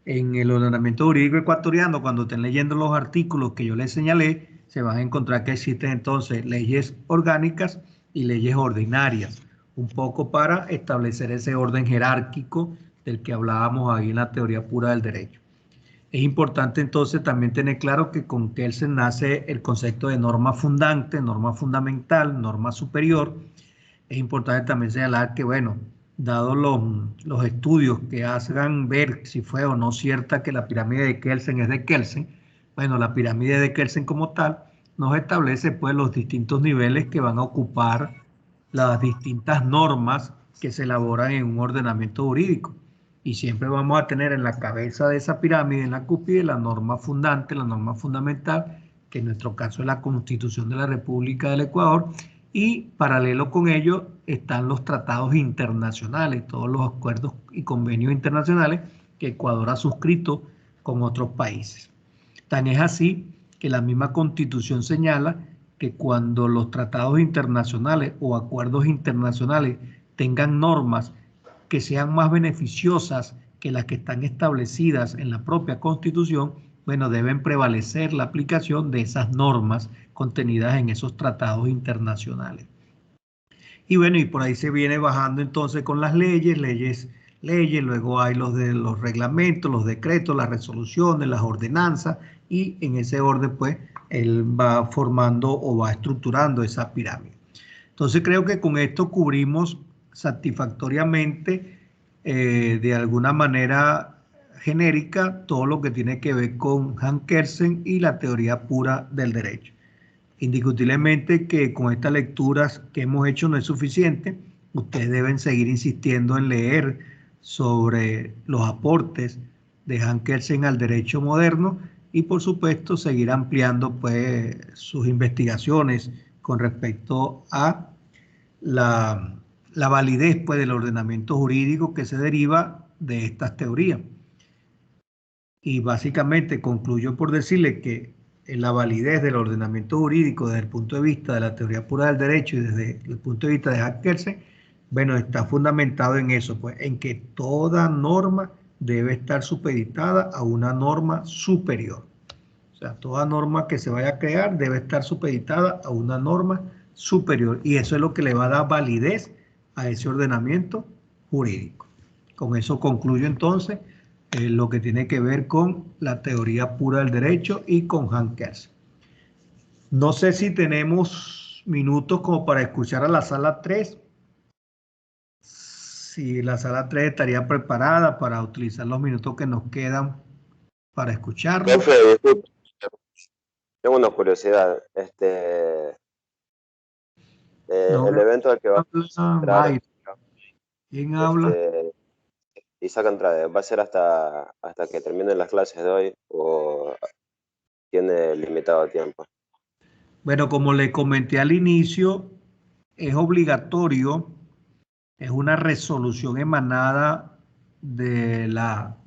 En el ordenamiento jurídico ecuatoriano, cuando estén leyendo los artículos que yo les señalé, se van a encontrar que existen entonces leyes orgánicas y leyes ordinarias, un poco para establecer ese orden jerárquico del que hablábamos ahí en la teoría pura del derecho. Es importante entonces también tener claro que con Kelsen nace el concepto de norma fundante, norma fundamental, norma superior. Es importante también señalar que, bueno, dado los estudios que hagan ver si fue o no cierta que la pirámide de Kelsen es de Kelsen, bueno, la pirámide de Kelsen como tal nos establece pues los distintos niveles que van a ocupar las distintas normas que se elaboran en un ordenamiento jurídico. Y siempre vamos a tener en la cabeza de esa pirámide, en la cúspide, la norma fundante, la norma fundamental, que en nuestro caso es la Constitución de la República del Ecuador, y paralelo con ello están los tratados internacionales, todos los acuerdos y convenios internacionales que Ecuador ha suscrito con otros países. Tan es así que la misma Constitución señala que cuando los tratados internacionales o acuerdos internacionales tengan normas que sean más beneficiosas que las que están establecidas en la propia Constitución, bueno, deben prevalecer la aplicación de esas normas contenidas en esos tratados internacionales. Y bueno, y por ahí se viene bajando entonces con las leyes, luego hay los reglamentos, los decretos, las resoluciones, las ordenanzas, y en ese orden pues él va formando o va estructurando esa pirámide. Entonces creo que con esto cubrimos satisfactoriamente de alguna manera genérica todo lo que tiene que ver con Hans Kelsen y la teoría pura del derecho. Indiscutiblemente que con estas lecturas que hemos hecho no es suficiente. Ustedes deben seguir insistiendo en leer sobre los aportes de Hans Kelsen al derecho moderno y por supuesto seguir ampliando pues sus investigaciones con respecto a la validez pues del ordenamiento jurídico que se deriva de estas teorías. Y básicamente concluyo por decirle que la validez del ordenamiento jurídico desde el punto de vista de la teoría pura del derecho y desde el punto de vista de Hans Kelsen, bueno, está fundamentado en eso, pues, en que toda norma debe estar supeditada a una norma superior. O sea, toda norma que se vaya a crear debe estar supeditada a una norma superior. Y eso es lo que le va a dar validez a ese ordenamiento jurídico. Con eso concluyo entonces lo que tiene que ver con la teoría pura del derecho y con Hans Kelsen. No sé si tenemos minutos como para escuchar a la sala 3. Si la sala 3 estaría preparada para utilizar los minutos que nos quedan para escucharlo. Profe, disculpe, tengo una curiosidad. No, el evento al que va a entrar, ¿quién habla? Isaac Andrade, ¿va a ser hasta que terminen las clases de hoy o tiene limitado tiempo? Bueno, como le comenté al inicio, es obligatorio, es una resolución emanada de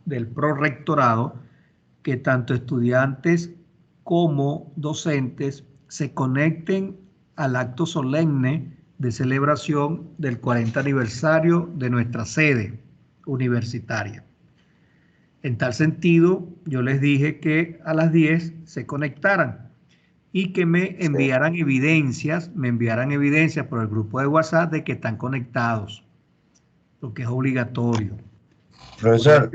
del prorectorado que tanto estudiantes como docentes se conecten al acto solemne de celebración del 40 aniversario de nuestra sede universitaria. En tal sentido, yo les dije que a las 10 se conectaran y que me enviaran evidencias por el grupo de WhatsApp de que están conectados, lo que es obligatorio. Profesor.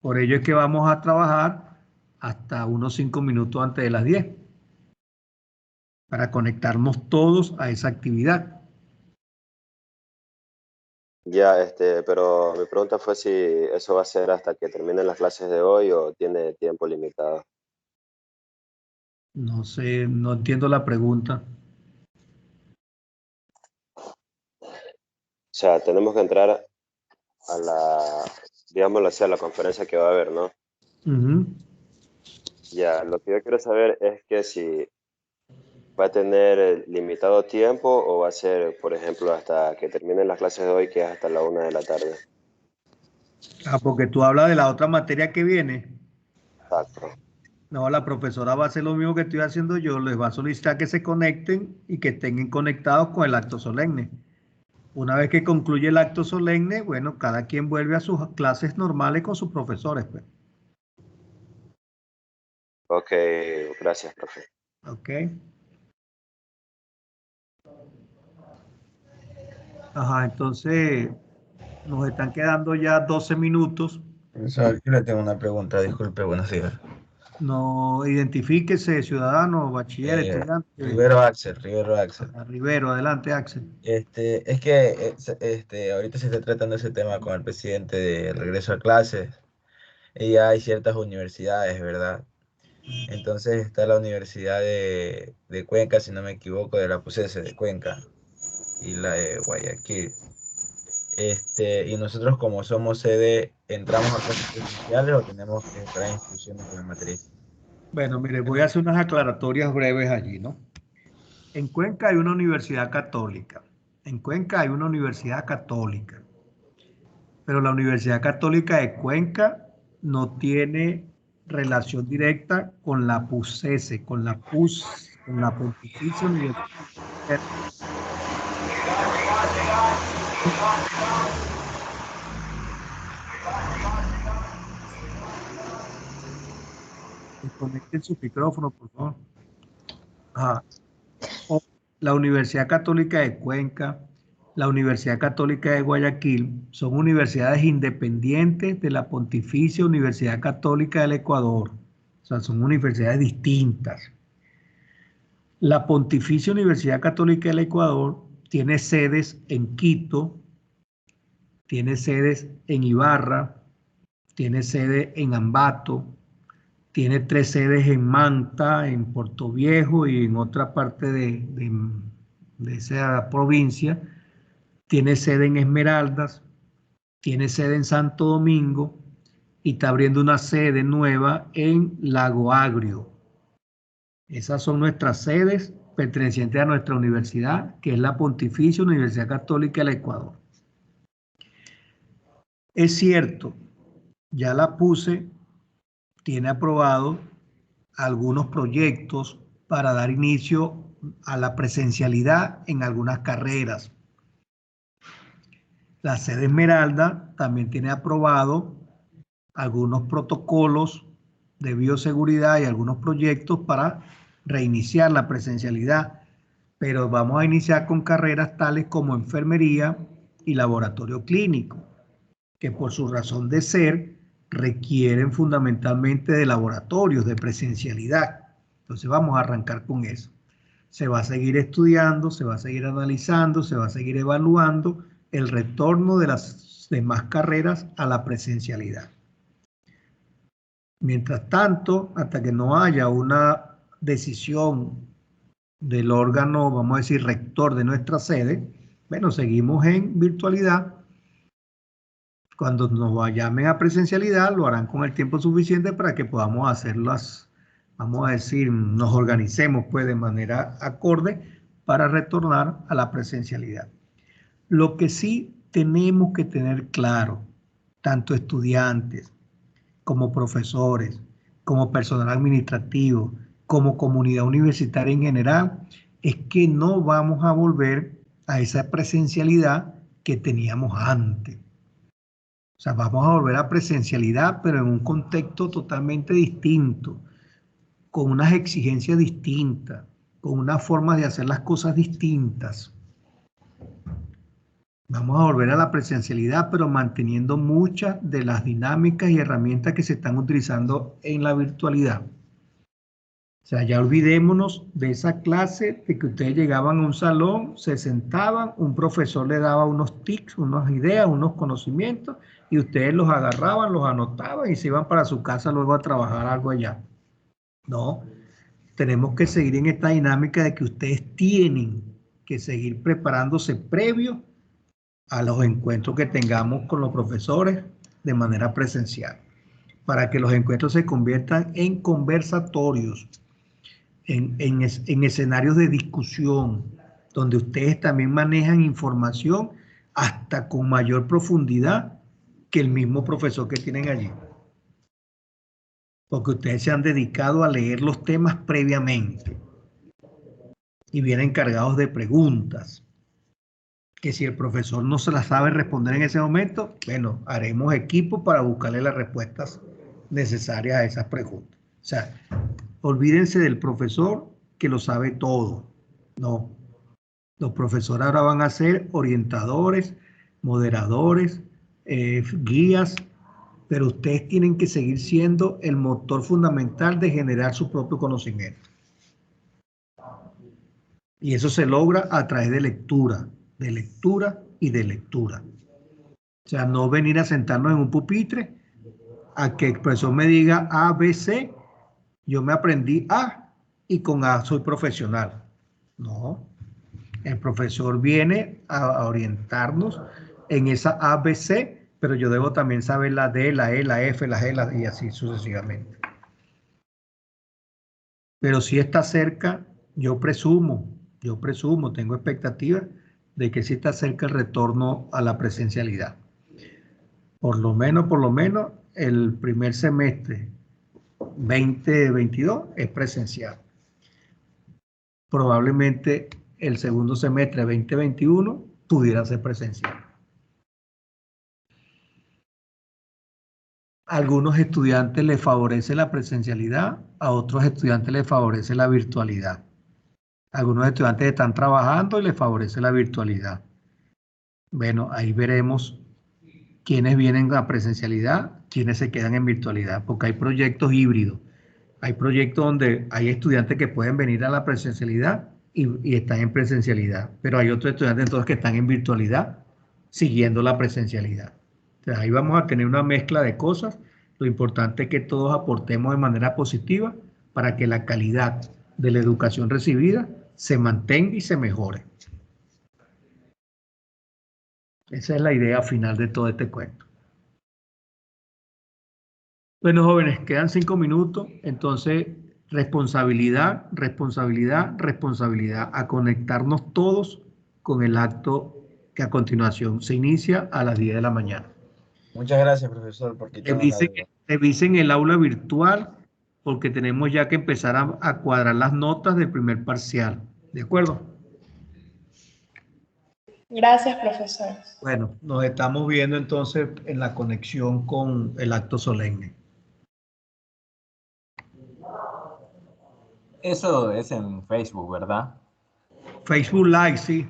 Por ello es que vamos a trabajar hasta unos 5 minutos antes de las 10 para conectarnos todos a esa actividad. Ya, pero mi pregunta fue si eso va a ser hasta que terminen las clases de hoy o tiene tiempo limitado. No sé, no entiendo la pregunta. O sea, tenemos que entrar a la, digámoslo así, a la conferencia que va a haber, ¿no? Ya, lo que yo quiero saber es que si va a tener limitado tiempo o va a ser, por ejemplo, hasta que terminen las clases de hoy, que es hasta la 1 de la tarde. Ah, porque tú hablas de la otra materia que viene. Exacto. No, la profesora va a hacer lo mismo que estoy haciendo yo, les va a solicitar que se conecten y que estén conectados con el acto solemne. Una vez que concluye el acto solemne, bueno, cada quien vuelve a sus clases normales con sus profesores, pues. Ok, gracias, profe. Ok. Ajá, entonces nos están quedando ya 12 minutos. Profesor, yo le tengo una pregunta, disculpe, buenos días. No, identifíquese, ciudadano, bachiller, estudiante. Rivero Axel. Rivero, adelante, Axel. Es que ahorita se está tratando ese tema con el presidente del regreso a clases y ya hay ciertas universidades, ¿verdad? Entonces está la Universidad de Cuenca, si no me equivoco, de la PUCESE de Cuenca y la de Guayaquil. Y nosotros como somos sede, ¿entramos a clases presenciales o tenemos que esperar instrucciones de la matriz? Bueno, mire, voy a hacer unas aclaratorias breves allí, ¿no? En Cuenca hay una universidad católica. Pero la Universidad Católica de Cuenca no tiene relación directa con la PUCESE, con la Pontificia Universidad. Desconecten su micrófono, por favor. Ajá. La Universidad Católica de Cuenca, la Universidad Católica de Guayaquil son universidades independientes de la Pontificia Universidad Católica del Ecuador. O sea, son universidades distintas. La Pontificia Universidad Católica del Ecuador tiene sedes en Quito, tiene sedes en Ibarra, tiene sede en Ambato, Tiene 3 sedes en Manta, en Puerto Viejo y en otra parte de esa provincia. Tiene sede en Esmeraldas, tiene sede en Santo Domingo y está abriendo una sede nueva en Lago Agrio. Esas son nuestras sedes pertenecientes a nuestra universidad, que es la Pontificia Universidad Católica del Ecuador. Es cierto, ya la PUCE tiene aprobado algunos proyectos para dar inicio a la presencialidad en algunas carreras. La sede Esmeralda también tiene aprobado algunos protocolos de bioseguridad y algunos proyectos para reiniciar la presencialidad, pero vamos a iniciar con carreras tales como enfermería y laboratorio clínico, que por su razón de ser requieren fundamentalmente de laboratorios de presencialidad. Entonces vamos a arrancar con eso. Se va a seguir estudiando, se va a seguir analizando, se va a seguir evaluando el retorno de las demás carreras a la presencialidad. Mientras tanto, hasta que no haya una decisión del órgano, vamos a decir, rector de nuestra sede, bueno, seguimos en virtualidad. Cuando nos llamen a presencialidad, lo harán con el tiempo suficiente para que podamos hacerlas, vamos a decir, nos organicemos pues de manera acorde para retornar a la presencialidad. Lo que sí tenemos que tener claro, tanto estudiantes como profesores, como personal administrativo, como comunidad universitaria en general, es que no vamos a volver a esa presencialidad que teníamos antes. O sea, vamos a volver a presencialidad, pero en un contexto totalmente distinto, con unas exigencias distintas, con unas formas de hacer las cosas distintas. Vamos a volver a la presencialidad, pero manteniendo muchas de las dinámicas y herramientas que se están utilizando en la virtualidad. O sea, ya olvidémonos de esa clase de que ustedes llegaban a un salón, se sentaban, un profesor le daba unos tips, unas ideas, unos conocimientos, y ustedes los agarraban, los anotaban y se iban para su casa luego a trabajar algo allá. No, tenemos que seguir en esta dinámica de que ustedes tienen que seguir preparándose previo a los encuentros que tengamos con los profesores de manera presencial, para que los encuentros se conviertan en conversatorios, en escenarios de discusión, donde ustedes también manejan información hasta con mayor profundidad que el mismo profesor que tienen allí. Porque ustedes se han dedicado a leer los temas previamente y vienen cargados de preguntas, que si el profesor no se las sabe responder en ese momento, bueno, haremos equipo para buscarle las respuestas necesarias a esas preguntas. O sea, olvídense del profesor que lo sabe todo. No, los profesores ahora van a ser orientadores, moderadores, guías, pero ustedes tienen que seguir siendo el motor fundamental de generar su propio conocimiento. Y eso se logra a través de lectura y de lectura. O sea, no venir a sentarnos en un pupitre a que el profesor me diga A, B, C, yo me aprendí A y con A soy profesional. No, el profesor viene a orientarnos en esa A, B, C, pero yo debo también saber la D, la E, la F, la G, y así sucesivamente. Pero si está cerca, yo presumo, tengo expectativas de que sí está cerca el retorno a la presencialidad. Por lo menos, el primer semestre 2022 es presencial. Probablemente el segundo semestre 2021 pudiera ser presencial. A algunos estudiantes les favorece la presencialidad, a otros estudiantes les favorece la virtualidad. Algunos estudiantes están trabajando y les favorece la virtualidad. Bueno, ahí veremos quiénes vienen a presencialidad, quiénes se quedan en virtualidad, porque hay proyectos híbridos. Hay proyectos donde hay estudiantes que pueden venir a la presencialidad y están en presencialidad, pero hay otros estudiantes entonces que están en virtualidad siguiendo la presencialidad. O sea, ahí vamos a tener una mezcla de cosas Lo importante es que todos aportemos de manera positiva para que la calidad de la educación recibida se mantenga y se mejore. Esa es la idea final de todo este cuento. Bueno, jóvenes, quedan 5 minutos, entonces responsabilidad, responsabilidad, responsabilidad, a conectarnos todos con el acto que a continuación se inicia a las 10 de la mañana. Muchas gracias, profesor, por quitarnos la duda. Revisen el aula virtual porque tenemos ya que empezar a cuadrar las notas del primer parcial. ¿De acuerdo? Gracias, profesor. Bueno, nos estamos viendo entonces en la conexión con el acto solemne. Eso es en Facebook, ¿verdad? Facebook Live, sí.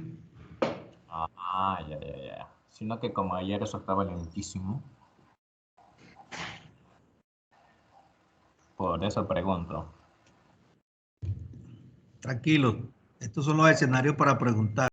Ya. Sino que como ayer eso estaba lentísimo. Por eso pregunto. Tranquilo, estos son los escenarios para preguntar.